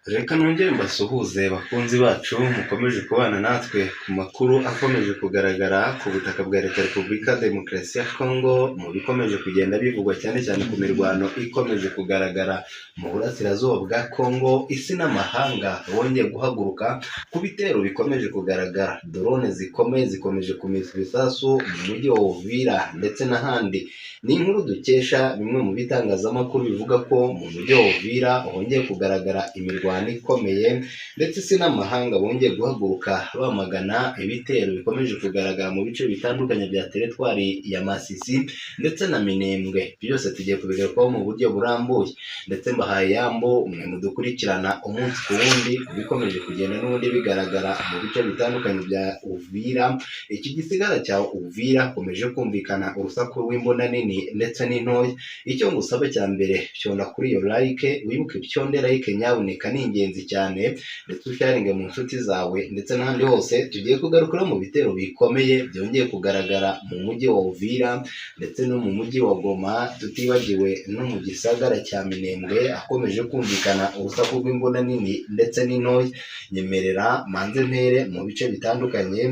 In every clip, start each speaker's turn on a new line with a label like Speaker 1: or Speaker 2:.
Speaker 1: Reka nongere mbasuhuze bakunzi bacu mukomeje kubana natwe ku makuru akomeje kugaragara ku butaka bwa Leta ya Repubulika Demokarasi ya Congo, mu bikomeje kugenda bivugwa cyane cyane ku mirwano ikomeje kugaragara mu burasirazuba bwa Congo. Isi n'amahanga bongeye guhaguruka ku bitero bikomeje kugaragara. Drone zikomeye zikomeje kumisa ibisasu mu mujyi wa Uvira ndetse n'ahandi. Ni inkuru dukesha bimwe mu bitangazamakuru bivuga ko mu mujyi wa Uvira hongeye kugaragara imirwano ikomeye, ndetse isi n'amahanga bongeye guhaguruka bamagana ibitero bikomeje kugaragara mu bice bitandukanye bya teritwari ya Masisi ndetse na Minembwe. Byose tugiye kubigarukaho mu buryo burambuye, ndetse mbahaye yambo mwe mudukurikirana umunsi ku wundi bikomeje kugenda n'ubundi bigaragara mu bice bitandukanye bya Uvira. Iki gisigara cya Uvira komeje kumvikana urusaku rw'imbona nini ndetse n'intoya. Icyo ngusaba cya mbere, cyonda kuri iyo like, wibuke cyonde like nyabuneka, ni ingenzi cyane, ndetse usharinge mu nshuti zawe ndetse n'ahandi hose. Tugiye kugarukira mu bitero bikomeye byongeye kugaragara mu mujyi wa Uvira ndetse no mu mujyi wa Goma, tutibagiwe no mu gisagara cya Minembwe akomeje kumvikana urusaku rw'imbona nini ndetse n'intoya. Nyemerera manze mpere mu bice bitandukanye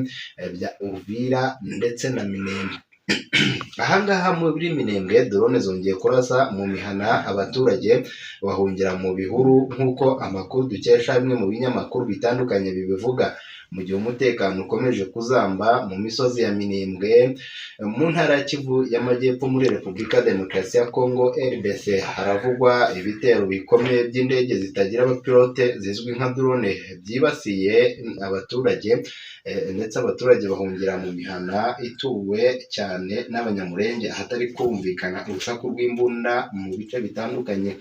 Speaker 1: bya Uvira ndetse na Minembwe. Ahangaha muri Minembwe drone zongeye kurasa mu mihana, abaturage bahungira mu bihuru nk'uko amakuru dukesha bimwe mu binyamakuru bitandukanye bibivuga. Mu gihe umutekano ukomeje kuzamba mu misozi ya Minembwe mu ntara ya Kivu y'Amajyepfo muri Repubulika Demokarasi ya Congo RDC, haravugwa ibitero bikomeye by'indege zitagira abapilote zizwi nka drone byibasiye abaturage, ndetse abaturage bahungira mu mihana ituwe cyane n'abanyamurenge ahatari kumvikana urusaku rw'imbunda mu bice bitandukanye.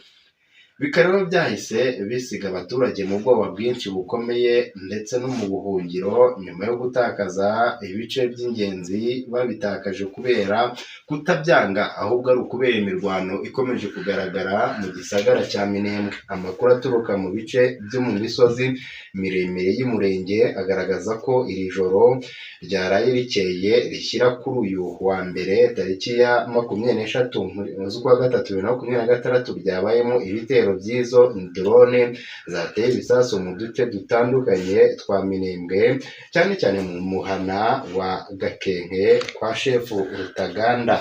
Speaker 1: Bikaba byahise bisiga abaturage mu bwoba bwinshi bukomeye ndetse no mu buhungiro, nyuma yo gutakaza ibice by'ingenzi babitakaje kubera kutabyanga, ahubwo ari ukubera imirwano ikomeje kugaragara mu gisagara cya Minembwe. Amakuru aturuka mu bice byo mu misozi miremire y'umurenge agaragaza ko iri joro ryaraye rikeye rishyira kuri uyu wa mbere tariki ya 26 z'ukwa gatatu 2026 ryabayemo ibitero by'izo drone zateye ibisasu mu duce dutandukanye twa Minembwe, cyane cyane mu muhana wa Gakenke kwa shefu Rutaganda.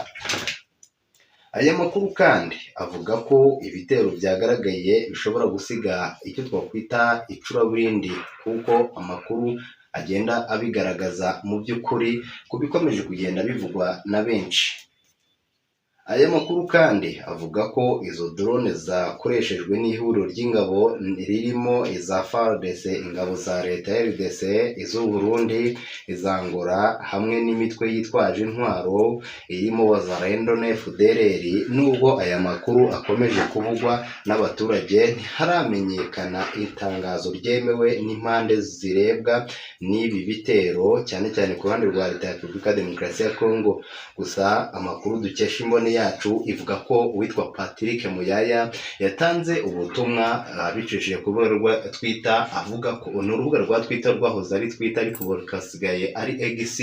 Speaker 1: Aya makuru kandi avuga ko ibitero byagaragaye bishobora gusiga icyo twakwita icuraburindi, kuko amakuru agenda abigaragaza mu by'ukuri ku bikomeje kugenda bivugwa na benshi. Aya makuru kandi avuga ko izo drone zakoreshejwe n'ihuriro ry'ingabo ririmo iza FARDC, ingabo za leta ya RDC, iz'u Burundi, izangora hamwe n'imitwe yitwaje intwaro irimo Wazalendo na FDLR. Nubwo aya makuru akomeje kuvugwa n'abaturage, ntiharamenyekana itangazo ryemewe n'impande zirebwa n'ibi bitero, cyane cyane ku ruhande rwa Leta ya Repubulika Demokarasi ya Congo. Gusa amakuru dukesha imboni yacu ivuga ko uwitwa Patrick Muyaya yatanze ubutumwa abicishije ku rubuga rwa Twitter, avuga ko n'urubuga rwa Twitter rwahoze ari Twitter ariko bukasigaye ari X.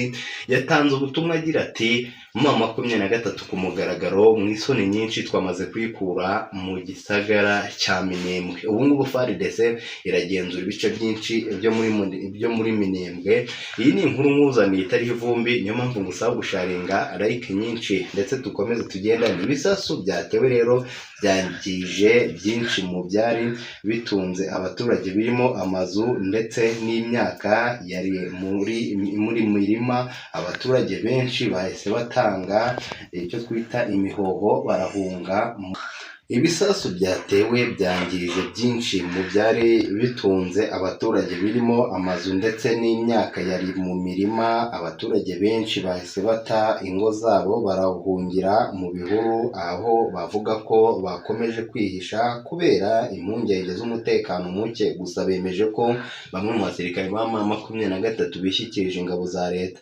Speaker 1: Yatanze ubutumwa agira ati: mu 23 ku mugaragaro, mu isoni nyinshi twamaze kwikura mu gisagara cya Minembwe. Ubu ngubu FARDC iragenzura ibice byinshi byo muri Minembwe. Iyi ni inkuru nkuzaniye itariho ivumbi, niyo mpamvu ngusaba gusharinga like nyinshi ndetse dukomeze tugendane. Ibisasu byatewe rero byangije byinshi mu byari bitunze abaturage, birimo amazu ndetse n'imyaka yari muri mirima. Abaturage benshi bahise batanga icyo twita imihoho barahunga. Ibisasu byatewe byangije byinshi mu byari bitunze abaturage, birimo amazu ndetse n'imyaka yari mu mirima. Abaturage benshi bahise bata ingo zabo barahungira mu bihuru, aho bavuga ko bakomeje kwihisha kubera impungenge z'umutekano muke. Gusa bemeje ko bamwe mu basirikare ba M23 bishyikirije ingabo za leta.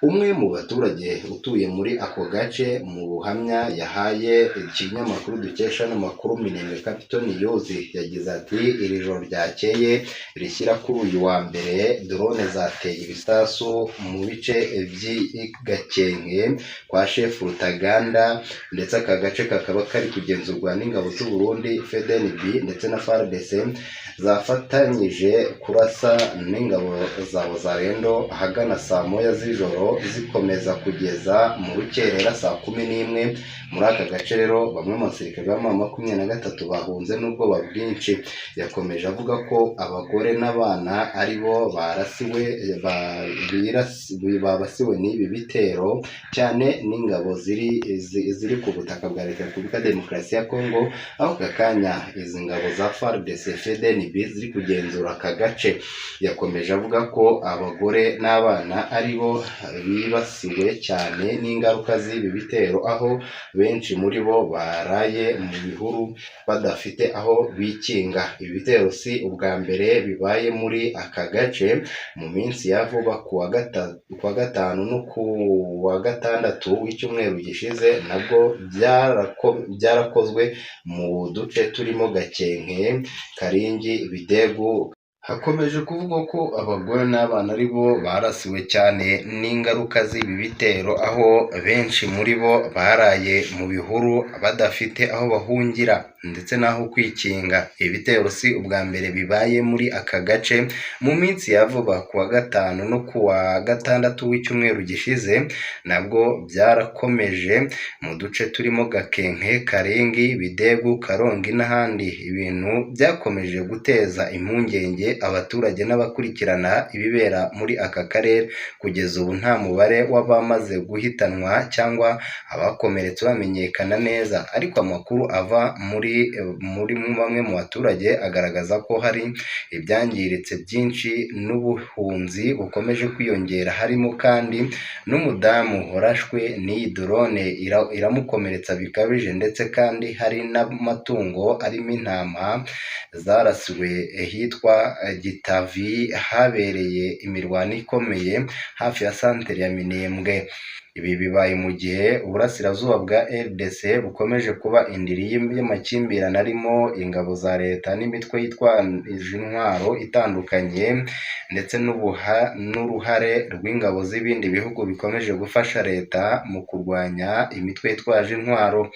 Speaker 1: umwe mu baturage utuye muri ako gace mu buhamya yahaye ikinyamakuru dukesha n'amakuru Minembwe Capital News yagize ati iri joro ryakeye rishyira kuri uyu wa mbere drone zateye ibisasu mu bice by'Gakenke kwa Chef Rutaganda ndetse aka gace kakaba kari kugenzurwa n'ingabo z'u Burundi FDNB ndetse na FARDC zafatanyije kurasa n'ingabo za Wazalendo ahagana saa moya z'ijoro zikomeza kugeza mu rukerera saa 11 muri aka gace. Rero bamwe mu basirikare ba M23 bahunze n'ubwoba bwinshi. Yakomeje avuga ko abagore n'abana ari bo babasiwe n'ibi bitero cyane n'ingabo ziri ku butaka bwa Repubulika Demokarasi ya Kongo, aho kakanya izi ngabo za FARDC FDNB ziri kugenzura aka gace. Yakomeje avuga ko abagore n'abana ari bo bibasiwe cyane n'ingaruka z'ibi bitero, aho benshi muri bo baraye mu bihuru badafite aho bikinga. Ibi bitero si ubwa mbere bibaye muri aka gace. Mu minsi ya vuba kuwa gatanu no kuwa gatandatu w'icyumweru gishize nabwo byarakozwe mu duce turimo Gakenke, Karingi, Bidegu. Hakomeje kuvuga ko abagore n'abana ari bo barasiwe cyane n'ingaruka z'ibi bitero, aho benshi muri bo baraye mu bihuru badafite aho bahungira ndetse n'aho kwikinga. Ibitero si ubwa mbere bibaye muri aka gace. Mu minsi ya vuba kuwa gatanu no kuwa gatandatu w'icyumweru gishize nabwo byarakomeje mu duce turimo Gakenke, Karingi, Bidegu, Karongi n'ahandi. Ibintu byakomeje guteza impungenge abaturage n'abakurikirana ibibera muri aka karere. Kugeza ubu nta mubare w'abamaze guhitanwa cyangwa abakomeretse bamenyekana neza, ariko amakuru ava muri bamwe mu baturage agaragaza ko hari ibyangiritse byinshi n'ubuhunzi bukomeje kwiyongera. Harimo kandi n'umudamu warashwe n'iyi drone iramukomeretsa bikabije, ndetse kandi hari n'amatungo arimo intama zarasiwe hitwa Gitavi habereye imirwano ikomeye hafi ya santere ya Minembwe. Ibi bibaye mu gihe uburasirazuba bwa RDC bukomeje kuba indiri y'amakimbirane arimo ingabo za leta n'imitwe yitwaje intwaro itandukanye, ndetse n'uruhare rw'ingabo z'ibindi bihugu bikomeje gufasha leta mu kurwanya imitwe yitwaje intwaro.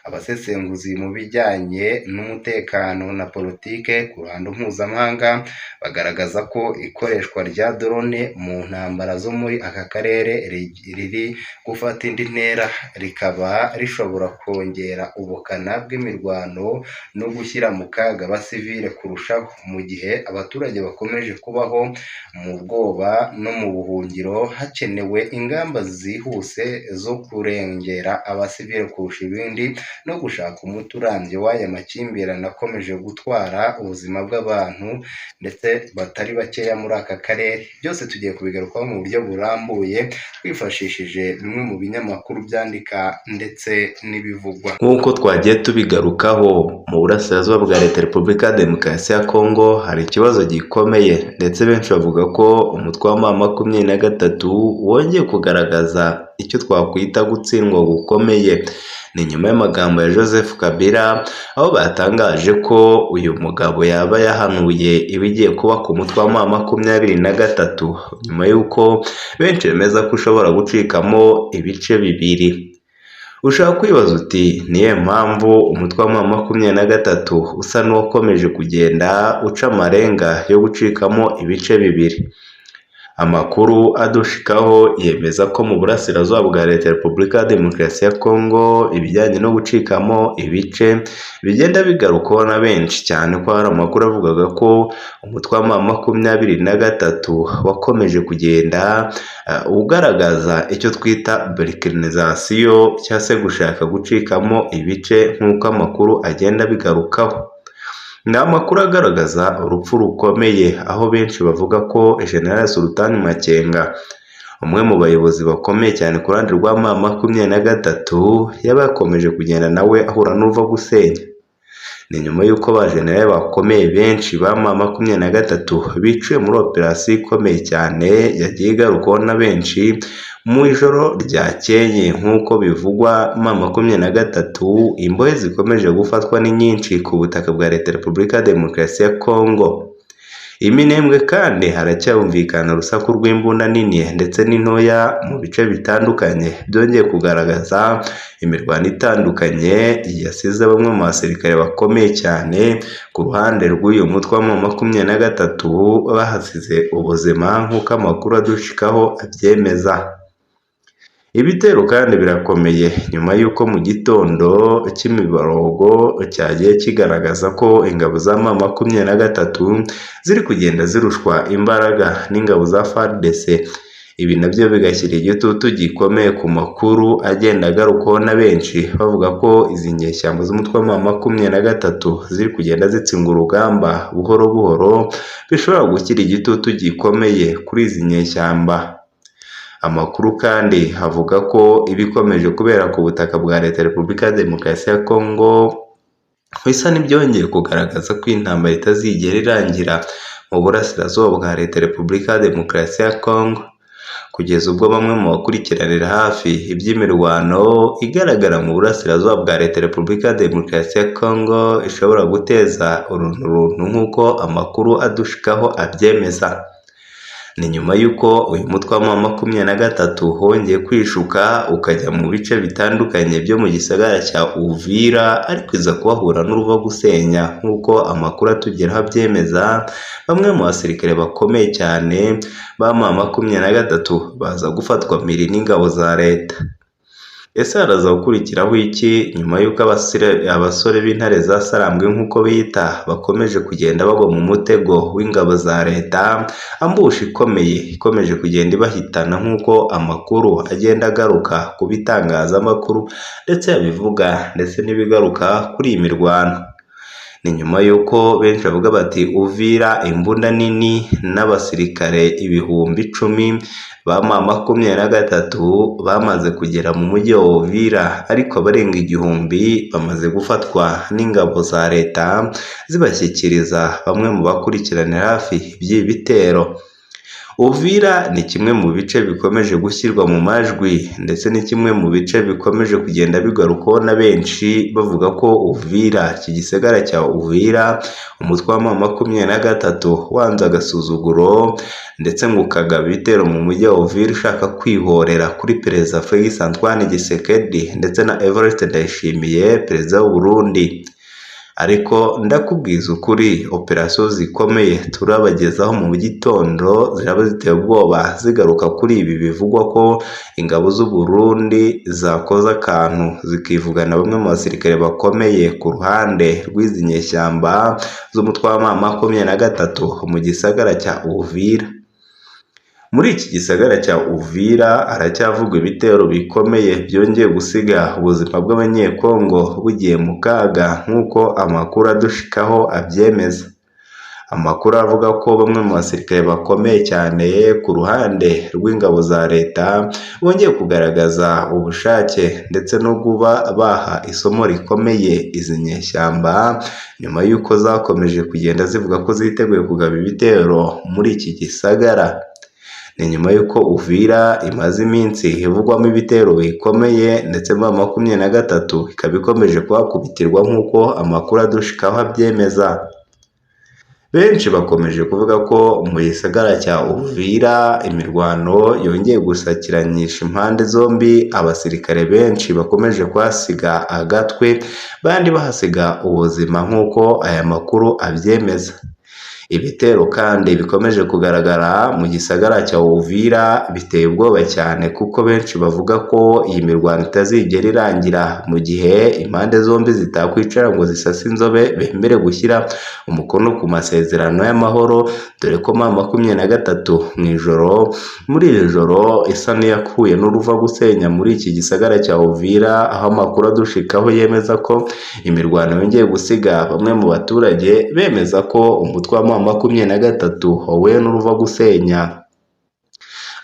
Speaker 1: Abasesenguzi mu bijyanye n'umutekano na politike ku ruhando mpuzamahanga bagaragaza ko ikoreshwa rya drone mu ntambara zo muri aka karere riri gufata indi ntera, rikaba rishobora kongera ubukana bw'imirwano no gushyira mu kaga abasivile kurushaho, mu gihe abaturage bakomeje kubaho mu bwoba no mu buhungiro. Hakenewe ingamba zihuse zo kurengera abasivile kurusha ibindi no gushaka umuti urambye w'aya makimbirane akomeje gutwara ubuzima bw'abantu ndetse batari bakeya muri aka karere. Byose tugiye kubigarukaho mu buryo burambuye twifashishije bimwe mu binyamakuru byandika ndetse n'ibivugwa. Nk'uko twagiye tubigarukaho, mu burasirazuba bwa Leta Repubulika ya Demokarasi ya Kongo hari ikibazo gikomeye, ndetse benshi bavuga ko umutwe wa M23 wongeye kugaragaza icyo twakwita gutsindwa gukomeye. Ni nyuma y'amagambo ya Joseph Kabila, aho batangaje ko uyu mugabo yaba yahanuye ibigiye kuba ku mutwe wa M23, nyuma y'uko benshi bemeza ko ushobora gucikamo ibice bibiri. Ushaka kwibaza uti niye mpamvu umutwe wa M23 usa n'uwakomeje kugenda uca amarenga yo gucikamo ibice bibiri. Amakuru adushikaho yemeza ko mu burasirazuba bwa Leta ya Repubulika ya Demokarasi ya Kongo ibijyanye no gucikamo ibice bigenda bigarukaho na benshi, cyane ko hari amakuru avugaga ko umutwe wa M23 wakomeje kugenda ugaragaza icyo twita balkanization cyangwa se gushaka gucikamo ibice, nk'uko amakuru agenda bigarukaho. Ni amakuru agaragaza urupfu rukomeye, aho benshi bavuga ko General Sultan Makenga, umwe mu bayobozi bakomeye cyane ku ruhande rwa M23, yaba yakomeje kugenda nawe ahura n'uruva gusenya. ni nyuma y'uko abajenerali bakomeye benshi ba M23 biciwe muri operasiyo ikomeye cyane yagiye igarukwaho na benshi mu ijoro ryakeye. Nk'uko bivugwa M23 imbohe zikomeje gufatwa ni nyinshi ku butaka bwa Leta ya Repubulika ya Demokarasi ya Kongo. Iminembwe kandi haracyumvikana urusaku rw'imbunda nini ndetse n'intoya mu bice bitandukanye, byongeye kugaragaza imirwano itandukanye yasize bamwe mu basirikare bakomeye cyane ku ruhande rw'uyu mutwe wa M23 bahasize ubuzima nk'uko amakuru adushikaho abyemeza. Ibitero kandi birakomeye nyuma y'uko mu gitondo cy'imiborogo cyagiye kigaragaza ko ingabo za M23 ziri kugenda zirushwa imbaraga n'ingabo za FARDC. Ibi nabyo bigashyira igitutu gikomeye ku makuru agenda agarukwaho na benshi bavuga ko izi nyeshyamba z'umutwe wa M23 ziri kugenda zitsinga urugamba buhoro buhoro, bishobora gushyira igitutu gikomeye kuri izi nyeshyamba. Amakuru kandi avuga ko ibikomeje kubera ku butaka bwa Leta ya Repubulika ya Demokarasi ya Kongo bisa n'ibyongeye kugaragaza ko intambara itazigera irangira mu burasirazuba bwa Leta ya Repubulika ya Demokarasi ya Kongo, kugeza ubwo bamwe mu bakurikiranira hafi iby'imirwano igaragara mu burasirazuba bwa Leta ya Repubulika ya Demokarasi ya Kongo ishobora guteza urunturuntu nk'uko amakuru adushikaho abyemeza. Ni nyuma y'uko uyu mutwe wa M23 wongeye kwishuka ukajya mu bice bitandukanye byo mu gisagara cya Uvira, ariko iza kubahura n'uruva gusenya nk'uko amakuru atugeraho abyemeza. Bamwe mu basirikare bakomeye cyane ba M23 baza gufatwa mpiri n'ingabo za leta. Ese haraza gukurikiraho iki nyuma y'uko abasore b'intare za Sarambwe nk'uko bita bakomeje kugenda bagwa mu mutego w'ingabo za leta, ambushi ikomeje kugenda ibahitana nk'uko amakuru agenda agaruka ku bitangazamakuru ndetse yabivuga ndetse n'ibigaruka kuri iyi mirwano. Ni nyuma y'uko benshi bavuga bati Uvira imbunda nini n'abasirikare 10,000 ba M23 bamaze kugera mu mujyi wa Uvira, ariko abarenga 1,000 bamaze gufatwa n'ingabo za leta zibashyikiriza bamwe mu bakurikiranira hafi iby'ibi bitero. Uvira ni kimwe mu bice bikomeje gushyirwa mu majwi ndetse ni kimwe mu bice bikomeje kugenda bigarukwaho na benshi bavuga ko Uvira, iki gisagara cya Uvira, umutwe wa M23 wanze agasuzuguro ndetse ngo ukagaba ibitero mu mujyi wa Uvira ushaka kwihorera kuri Perezida Félix Antoine Tshisekedi ndetse na Evariste Ndayishimiye, Perezida w'u Burundi. Ariko ndakubwiza ukuri, operasiyo zikomeye turabagezaho mu gitondo ziraba ziteye ubwoba zigaruka kuri ibi bivugwa ko ingabo z'u Burundi zakoze akantu zikivugana bamwe mu basirikare bakomeye ku ruhande rw'izi nyeshyamba z'umutwe wa M23 mu gisagara cya Uvira. Muri iki gisagara cya Uvira haracyavugwa ibitero bikomeye byongeye gusiga ubuzima bw'abanyekongo bugiye mu kaga nk'uko amakuru adushikaho abyemeza. Amakuru avuga ko bamwe mu basirikare bakomeye cyane ku ruhande rw'ingabo za leta bongeye kugaragaza ubushake ndetse no kuba baha isomo rikomeye izi nyeshyamba nyuma y'uko zakomeje kugenda zivuga ko ziteguye kugaba ibitero muri iki gisagara. Ni nyuma y'uko Uvira imaze iminsi ivugwamo ibitero bikomeye ndetse M23 ikaba ikomeje kuhakubitirwa nk'uko amakuru adushikaho abyemeza. Benshi bakomeje kuvuga ko mu gisagara cya Uvira imirwano yongeye gusakiranyisha impande zombi, abasirikare benshi bakomeje kuhasiga agatwe, bandi bahasiga ubuzima nk'uko aya makuru abyemeza. Ibitero kandi bikomeje kugaragara mu gisagara cya Uvira biteye ubwoba cyane kuko benshi bavuga ko iyi mirwano itazigera irangira mu gihe impande zombi zitakwicara ngo zisase inzobe bemere gushyira umukono ku masezerano y'amahoro, dore ko M23 muri iri joro isa n'iyakuye n'uruva gusenya muri iki gisagara cya Uvira, aho amakuru adushikaho yemeza ko imirwano yongeye gusiga bamwe mu baturage bemeza ko umutwe wa M23 wowe n'uruva gusenya.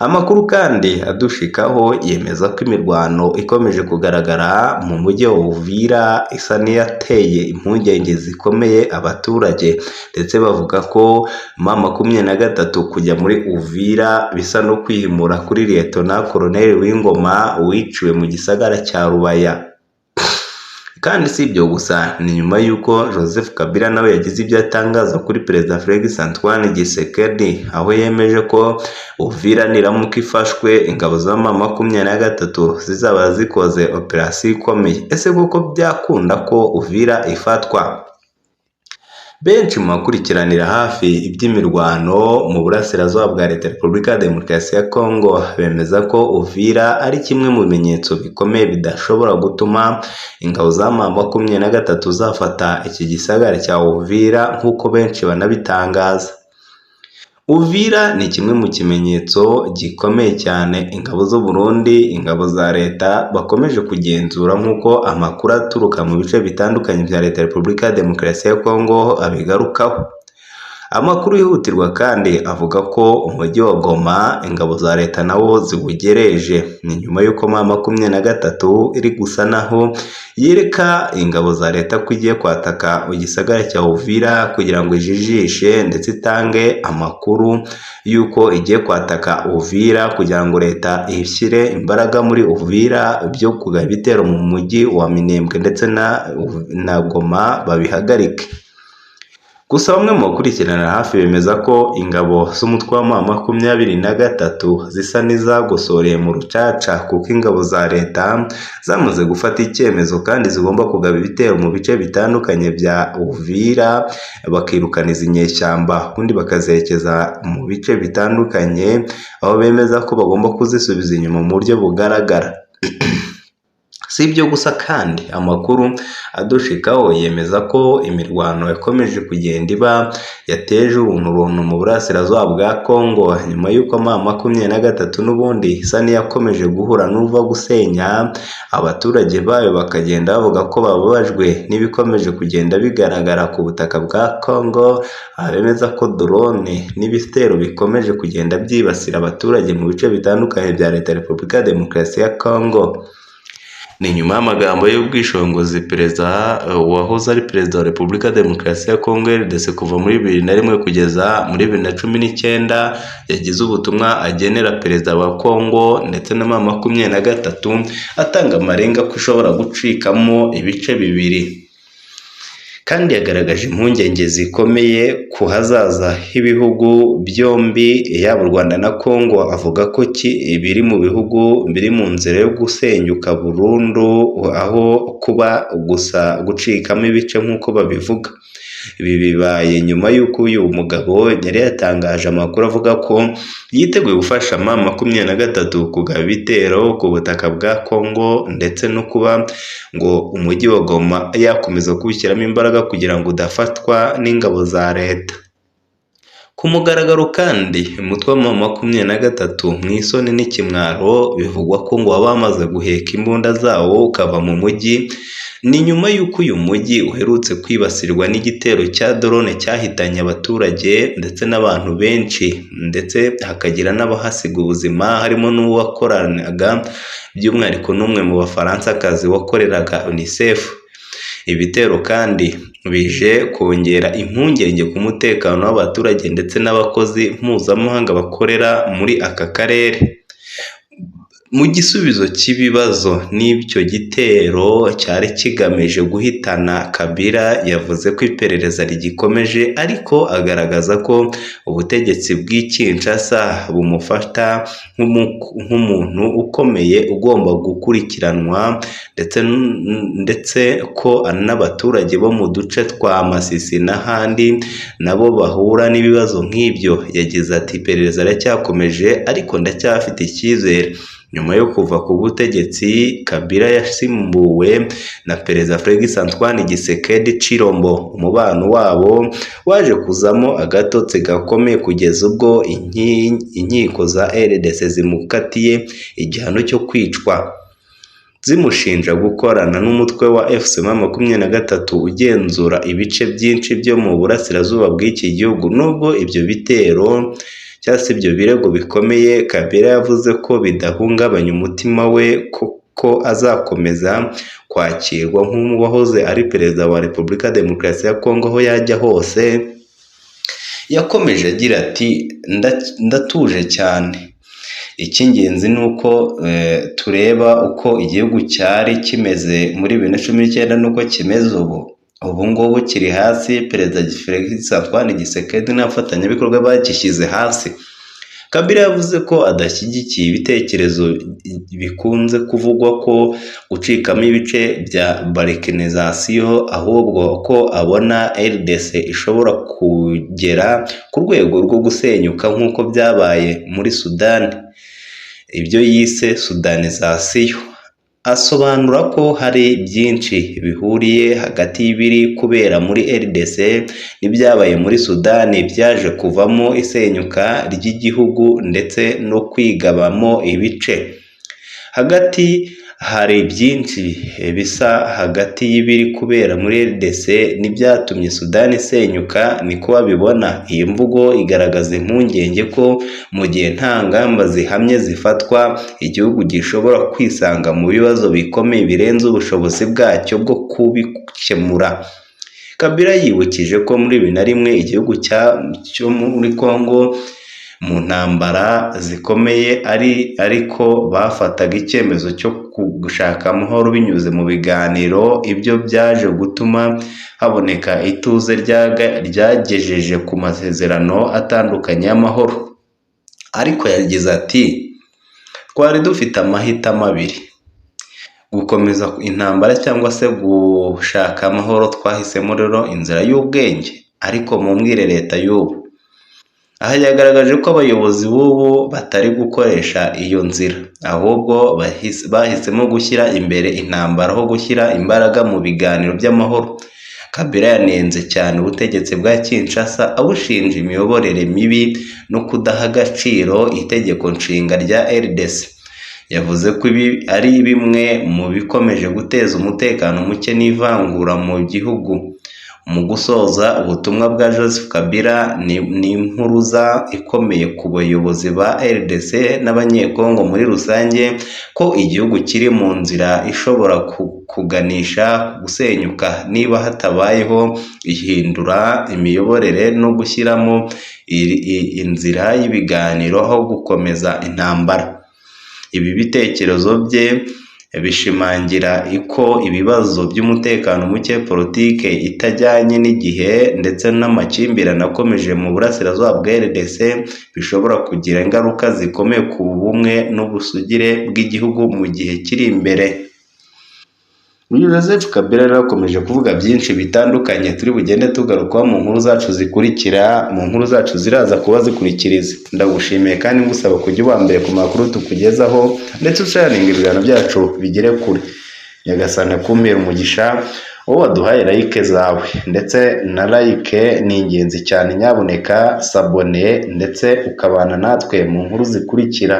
Speaker 1: Amakuru kandi adushikaho yemeza ko imirwano ikomeje kugaragara mu mujyi wa Uvira isa n'iyateye impungenge zikomeye abaturage, ndetse bavuga ko M23 kujya muri Uvira bisa no kwihimura kuri Lieutenant Colonel Wingoma wiciwe mu gisagara cya Rubaya. Kandi si ibyo gusa, ni nyuma y'uko Joseph Kabila nawe yagize ibyo atangaza kuri Perezida Félix Antoine Tshisekedi, aho yemeje ko Uvira niramuka ifashwe ingabo za M23 zizaba zikoze operasiyo ikomeye. Ese koko byakunda ko Uvira ifatwa? Benshi mu bakurikiranira hafi iby'imirwano mu burasirazuba bwa Leta Repubulika ya Demokarasi ya Kongo bemeza ko Uvira ari kimwe mu bimenyetso bikomeye bidashobora gutuma ingabo za M23 zafata iki gisagara cya Uvira nk'uko benshi banabitangaza. Uvira ni kimwe mu kimenyetso gikomeye cyane ingabo z'u Burundi, ingabo za leta bakomeje kugenzura nk'uko amakuru aturuka mu bice bitandukanye bya Leta Repubulika ya Demokarasi ya Kongo abigarukaho. Amakuru yihutirwa kandi avuga ko umujyi wa Goma ingabo za leta nawo ziwugereje, ni nyuma y'uko M23 iri gusa naho yereka ingabo za leta ko igiye kwataka igisagara cya Uvira kugira ngo ijijishe ndetse itange amakuru y'uko igiye kwataka Uvira kugira ngo leta ishyire imbaraga muri Uvira byo kugaba ibitero mu mujyi wa Minembwe ndetse na Goma babihagarike. Gusa bamwe mu bakurikirana hafi bemeza ko ingabo z'umutwe wa M23 zisa n'izagosoreye mu rucaca, kuko ingabo za leta zamaze gufata icyemezo kandi zigomba kugaba ibitero mu bice bitandukanye bya Uvira bakirukana izi nyeshyamba, ubundi bakazerekeza mu bice bitandukanye, aho bemeza ko bagomba kuzisubiza inyuma mu buryo bugaragara. Si ibyo gusa kandi, amakuru adushikaho yemeza ko imirwano yakomeje kugenda iba yateje urunturuntu mu burasirazuba bwa Kongo, nyuma y'uko M23 n'ubundi isa n'iyakomeje guhura n'uva gusenya abaturage bayo, bakagenda bavuga ko bababajwe n'ibikomeje kugenda bigaragara ku butaka bwa Kongo, abemeza ko drone n'ibitero bikomeje kugenda byibasira abaturage mu bice bitandukanye bya Leta Repubulika ya Demokarasi ya Kongo. Ni nyuma y'amagambo y'ubwishongozi perezida wahoze ari perezida wa Repubulika ya Demokarasi ya Kongo RDC kuva muri 2001 kugeza muri 2019 yagize ubutumwa agenera perezida wa Kongo ndetse na M23 atanga amarenga ko ishobora gucikamo ibice bibiri, kandi yagaragaje impungenge zikomeye ku hazaza h'ibihugu byombi yaba u Rwanda na Kongo. Avuga ko biri mu bihugu biri mu nzira yo gusenyuka burundu, aho kuba gusa gucikamo ibice nk'uko babivuga. Ibi bibaye nyuma y'uko uyu mugabo yari yatangaje amakuru avuga ko yiteguye gufasha M23 kugaba ibitero ku butaka bwa Kongo, ndetse no kuba ngo umujyi wa Goma yakomeza kubishyiramo imbaraga kugira ngo udafatwa n'ingabo za leta. Ku mugaragaro kandi umutwe wa M23 mu isoni n'ikimwaro bivugwa ko ngo waba wamaze guheka imbunda zawo ukava mu mujyi, ni nyuma y'uko uyu mujyi uherutse kwibasirwa n'igitero cya drone cyahitanye abaturage ndetse n'abantu benshi, ndetse hakagira n'abahasiga ubuzima, harimo n'uwakoranaga by'umwihariko n'umwe mu Bafaransakazi wakoreraga UNICEF. Ibitero kandi bije kongera impungenge ku mutekano w'abaturage ndetse n'abakozi mpuzamahanga bakorera muri aka karere. Mu gisubizo cy'ibibazo n'ibyo gitero cyari kigamije guhitana Kabila, yavuze ko iperereza rigikomeje, ariko agaragaza ko ubutegetsi bw'i Kinshasa bumufata nk'umuntu ukomeye ugomba gukurikiranwa, ndetse ko n'abaturage bo mu duce twa Masisi n'ahandi nabo bahura n'ibibazo nk'ibyo. Yagize ati iperereza riracyakomeje ariko ndacyafite icyizere. Nyuma yo kuva ku butegetsi, Kabila yasimbuwe na Perezida Félix Antoine Tshisekedi Tshilombo. Umubano wabo waje kuzamo agatotsi gakomeye kugeza ubwo inkiko za RDC zimukatiye igihano cyo kwicwa, zimushinja gukorana n'umutwe wa M23 ugenzura ibice byinshi byo mu burasirazuba bw'iki gihugu. Nubwo ibyo bitero cyangwa se ibyo birego bikomeye Kabila yavuze ko bidahungabanya umutima we ko azakomeza kwakirwa nk'uwahoze ari perezida wa Repubulika Demokarasi ya Kongo aho yajya hose. Yakomeje agira ati ndatuje cyane, icy'ingenzi ni uko tureba uko igihugu cyari kimeze muri 2019 n'uko kimeze ubu ngubu kiri hasi. Perezida Felix Antoine Tshisekedi n'abafatanyabikorwa bagishyize hasi. Kabila yavuze ko adashyigikiye ibitekerezo bikunze kuvugwa ko gucikamo ibice bya balkanization, ahubwo ko abona RDC ishobora kugera ku rwego rwo gusenyuka nk'uko byabaye muri Sudani, ibyo yise sudanization. Asobanura ko hari byinshi bihuriye hagati y'ibiri kubera muri RDC n'ibyabaye muri Sudani byaje kuvamo isenyuka ry'igihugu ndetse no kwigabamo ibice. Hagati hari byinshi bisa hagati y'ibiri kubera muri RDC n'ibyatumye Sudani isenyuka, niko babibona. Iyi mvugo igaragaza impungenge ko mu gihe nta ngamba zihamye zifatwa, igihugu gishobora kwisanga mu bibazo bikomeye birenze ubushobozi bwacyo bwo kubikemura. Kabila yibukije ko muri 2001 igihugu cyo muri Kongo mu ntambara zikomeye ariko bafataga icyemezo cyo gushaka amahoro binyuze mu biganiro. Ibyo byaje gutuma haboneka ituze ryagejeje ku masezerano atandukanye y'amahoro. Ariko yagize ati twari dufite amahitamo abiri: gukomeza intambara cyangwa se gushaka amahoro. Twahisemo rero inzira y'ubwenge, ariko mumbwire leta y'ubu. Aha yagaragaje ko abayobozi b'ubu batari gukoresha iyo nzira, ahubwo bahisemo gushyira imbere intambara aho gushyira imbaraga mu biganiro by'amahoro. Kabila yanenze cyane ubutegetsi bwa Kinshasa, abushinja imiyoborere mibi no kudaha agaciro itegeko nshinga rya RDC. Yavuze ko ibi ari bimwe mu bikomeje guteza umutekano muke n'ivangura mu gihugu. Mu gusoza ubutumwa bwa Joseph Kabila ni impuruza ikomeye ku bayobozi ba RDC n'abanyekongo muri rusange ko igihugu kiri mu nzira ishobora kuganisha gusenyuka niba hatabayeho ihindura imiyoborere no gushyiramo inzira y'ibiganiro aho gukomeza intambara. Ibi bitekerezo bye bishimangira ko ibibazo by'umutekano muke, politike itajyanye n'igihe ndetse n'amakimbirane akomeje mu burasirazuba bwa RDC bishobora kugira ingaruka zikomeye ku bumwe n'ubusugire bw'igihugu mu gihe kiri imbere. Joseph Kabila yarakomeje kuvuga byinshi bitandukanye turi bugende tugarukaho mu nkuru zacu zikurikira. Mu nkuru zacu ziraza kuba zikurikiriza. Ndagushimiye kandi ngusaba kujya uba mbere ku makuru tukugezaho ndetse usharinga ibiganiro byacu bigere kure. Nyagasani kumpera umugisha wowe waduhaye like zawe, ndetse na like ni ingenzi cyane. Nyaboneka sabone ndetse ukabana natwe mu nkuru zikurikira.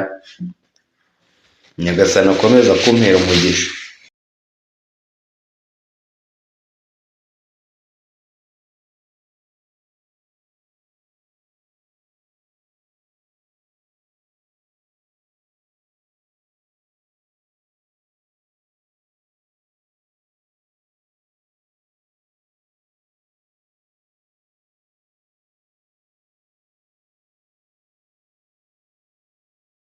Speaker 1: Nyagasani akomeza kumpera umugisha.